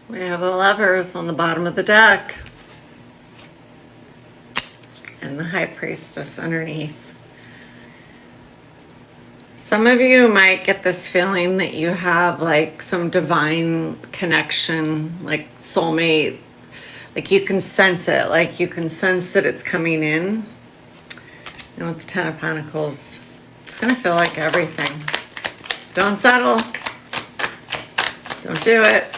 We have the Lovers on the bottom of the deck. And the High Priestess underneath. Some of you might get this feeling that you have like some divine connection, like soulmate. Like you can sense it, like you can sense that it's coming in. And with the Ten of Pentacles, it's going to feel like everything. Don't settle. Don't do it.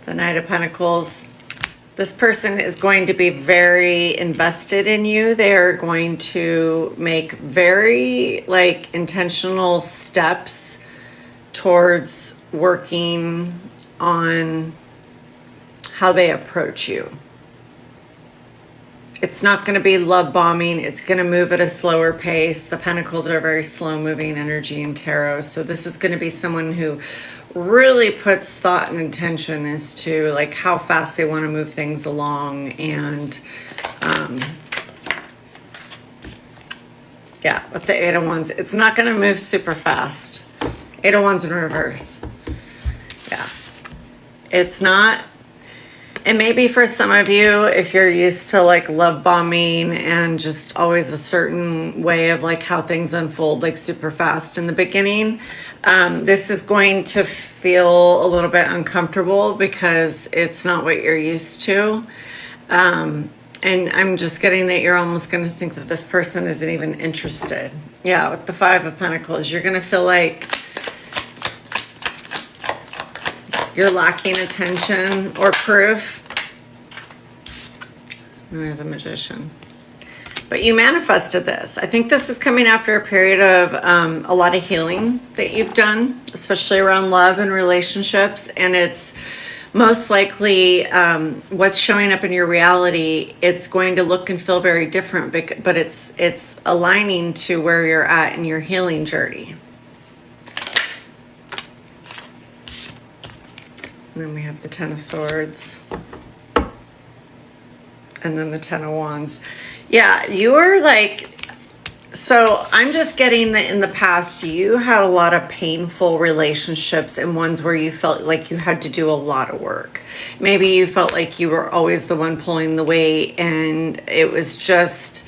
The Knight of Pentacles. This person is going to be very invested in you. They are going to make very like intentional steps towards working on how they approach you. It's not going to be love bombing. It's going to move at a slower pace. The Pentacles are very slow moving energy in tarot. So this is going to be someone who really puts thought and intention as to like how fast they want to move things along. And yeah, with the Eight of Wands, it's not going to move super fast. Eight of Wands in reverse. Yeah, it's not. And maybe for some of you, if you're used to like love bombing and just always a certain way of like how things unfold like super fast in the beginning, this is going to feel a little bit uncomfortable because it's not what you're used to. And I'm just getting that you're almost going to think that this person isn't even interested. Yeah, with the Five of Pentacles, you're going to feel like you're lacking attention or proof. We're the Magician. But you manifested this. I think this is coming after a period of a lot of healing that you've done, especially around love and relationships. And it's most likely what's showing up in your reality. It's going to look and feel very different, but it's aligning to where you're at in your healing journey. And then we have the Ten of Swords. And then the Ten of Wands. Yeah, you are like, so I'm just getting that in the past, you had a lot of painful relationships and ones where you felt like you had to do a lot of work. Maybe you felt like you were always the one pulling the weight and it was just,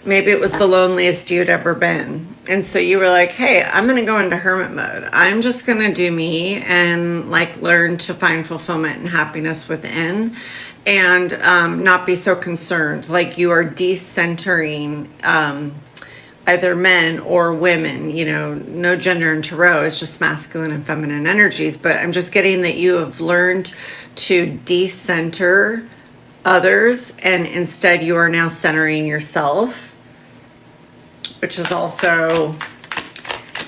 maybe it was the loneliest you'd ever been. And so you were like, hey, I'm going to go into hermit mode. I'm just going to do me and like learn to find fulfillment and happiness within and not be so concerned. Like you are decentering either men or women, you know, no gender in tarot. It's just masculine and feminine energies. But I'm just getting that you have learned to decenter others and instead you are now centering yourself. Which is also,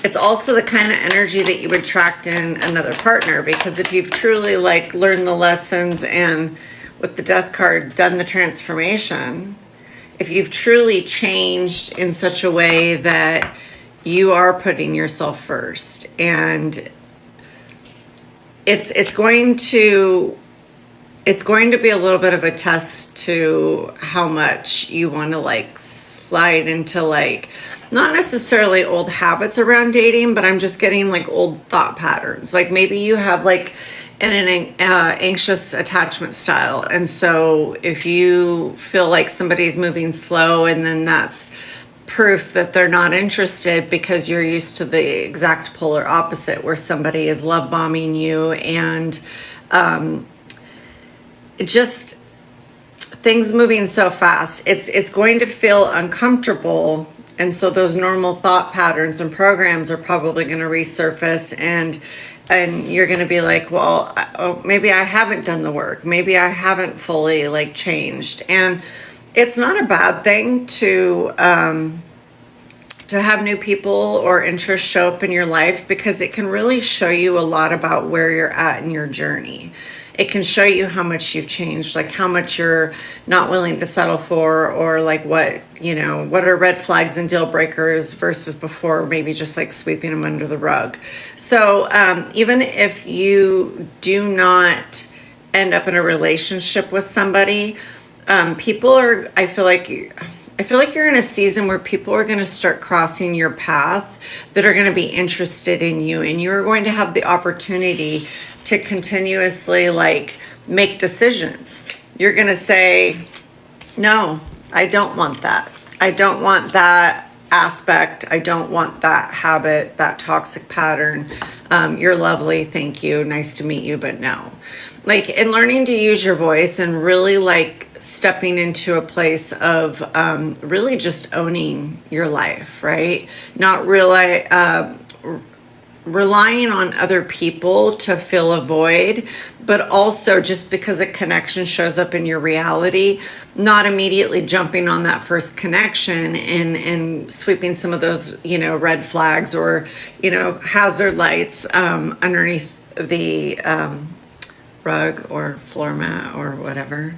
it's also the kind of energy that you would attract in another partner, because if you've truly like learned the lessons and with the Death card done the transformation, if you've truly changed in such a way that you are putting yourself first, and it's going to be a little bit of a test to how much you want to like slide into like, not necessarily old habits around dating, but I'm just getting like old thought patterns. Like maybe you have like an anxious attachment style. And so if you feel like somebody's moving slow and then that's proof that they're not interested because you're used to the exact polar opposite where somebody is love bombing you and just things moving so fast, it's going to feel uncomfortable. And so those normal thought patterns and programs are probably going to resurface and you're going to be like, well, maybe I haven't done the work. Maybe I haven't fully like changed. And it's not a bad thing to have new people or interests show up in your life, because it can really show you a lot about where you're at in your journey. It can show you how much you've changed, like how much you're not willing to settle for, or like what, you know, what are red flags and deal breakers versus before maybe just like sweeping them under the rug. So even if you do not end up in a relationship with somebody, people are, I feel I feel like you're in a season where people are going to start crossing your path that are going to be interested in you, and you're going to have the opportunity to continuously like make decisions. You're going to say, no, I don't want that. I don't want that aspect. I don't want that habit, that toxic pattern. You're lovely. Thank you. Nice to meet you, but no. Like, in learning to use your voice and really like stepping into a place of really just owning your life, right? Not really relying on other people to fill a void, but also just because a connection shows up in your reality, not immediately jumping on that first connection and sweeping some of those, red flags or, hazard lights underneath the rug or floor mat or whatever.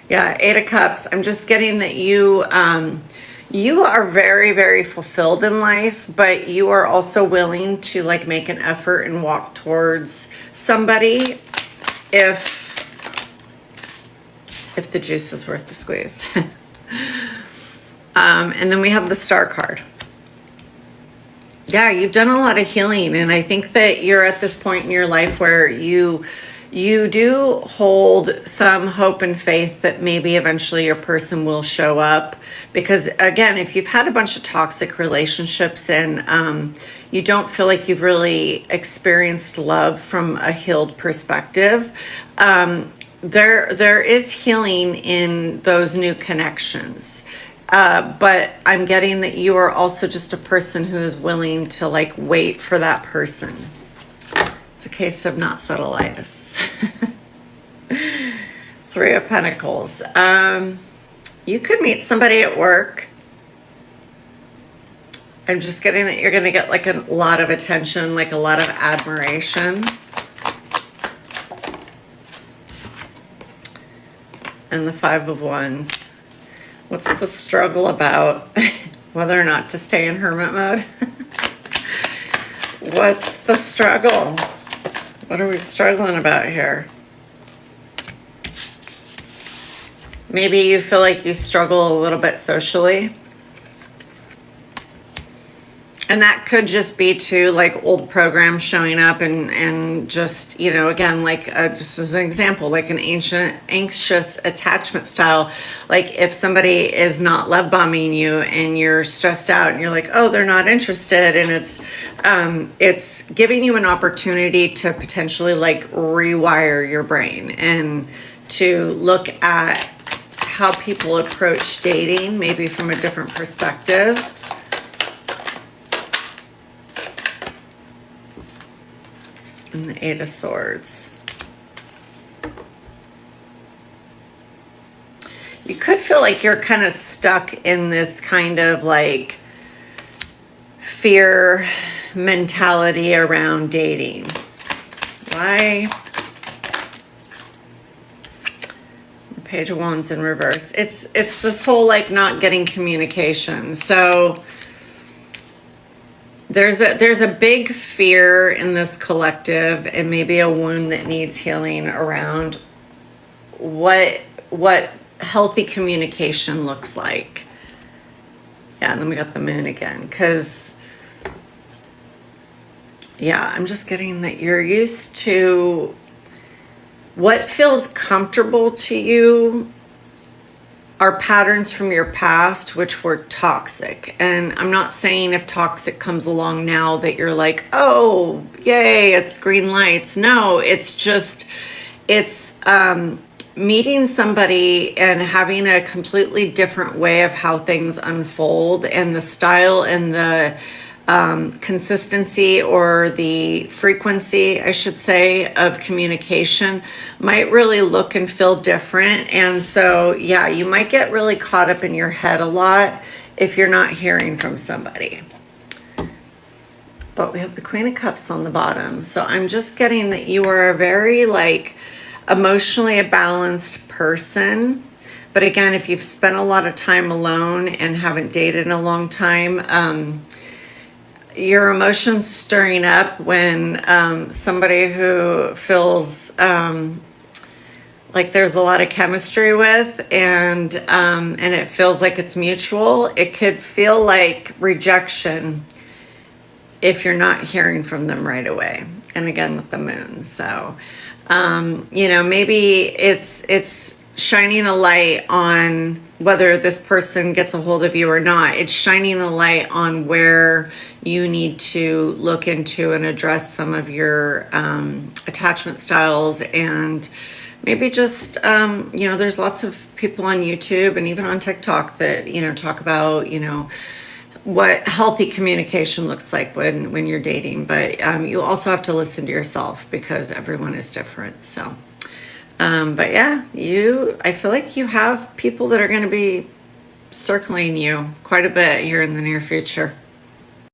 Yeah, 8 of Cups. I'm just getting that you are very, very fulfilled in life, but you are also willing to like make an effort and walk towards somebody if the juice is worth the squeeze. And then we have the Star card. Yeah, you've done a lot of healing, and I think that you're at this point in your life where you do hold some hope and faith that maybe eventually your person will show up. Because again, if you've had a bunch of toxic relationships and you don't feel like you've really experienced love from a healed perspective, there is healing in those new connections. But I'm getting that you are also just a person who is willing to like wait for that person. It's a case of not subtleitis. 3 of Pentacles. You could meet somebody at work. I'm just getting that you're going to get like a lot of attention, like a lot of admiration. And the 5 of Wands. What's the struggle about? Whether or not to stay in hermit mode? What's the struggle? What are we struggling about here? Maybe you feel like you struggle a little bit socially. And that could just be too like old programs showing up and just, again, like just as an example, like an ancient anxious attachment style. Like if somebody is not love bombing you and you're stressed out and you're like, oh, they're not interested. And it's giving you an opportunity to potentially like rewire your brain and to look at how people approach dating, maybe from a different perspective. And the 8 of Swords. You could feel like you're kind of stuck in this kind of like fear mentality around dating. Why? The Page of Wands in reverse. It's this whole like not getting communication. So there's a big fear in this collective and maybe a wound that needs healing around what healthy communication looks like. Yeah, and then we got the Moon again, because yeah, I'm just getting that you're used to what feels comfortable to you are patterns from your past which were toxic. And I'm not saying if toxic comes along now that you're like, oh yay, it's green lights. No, it's just meeting somebody and having a completely different way of how things unfold, and the style and the consistency or the frequency, I should say, of communication might really look and feel different. And so, yeah, you might get really caught up in your head a lot if you're not hearing from somebody. But we have the Queen of Cups on the bottom. So I'm just getting that you are a very like emotionally a balanced person. But again, if you've spent a lot of time alone and haven't dated in a long time, your emotions stirring up when somebody who feels like there's a lot of chemistry with, and it feels like it's mutual. It could feel like rejection if you're not hearing from them right away. And again with the moon. So maybe it's shining a light on whether this person gets a hold of you or not. It's shining a light on where you need to look into and address some of your attachment styles. And maybe just there's lots of people on YouTube and even on TikTok that talk about what healthy communication looks like when you're dating. But you also have to listen to yourself because everyone is different. So but yeah, I feel like you have people that are going to be circling you quite a bit here in the near future.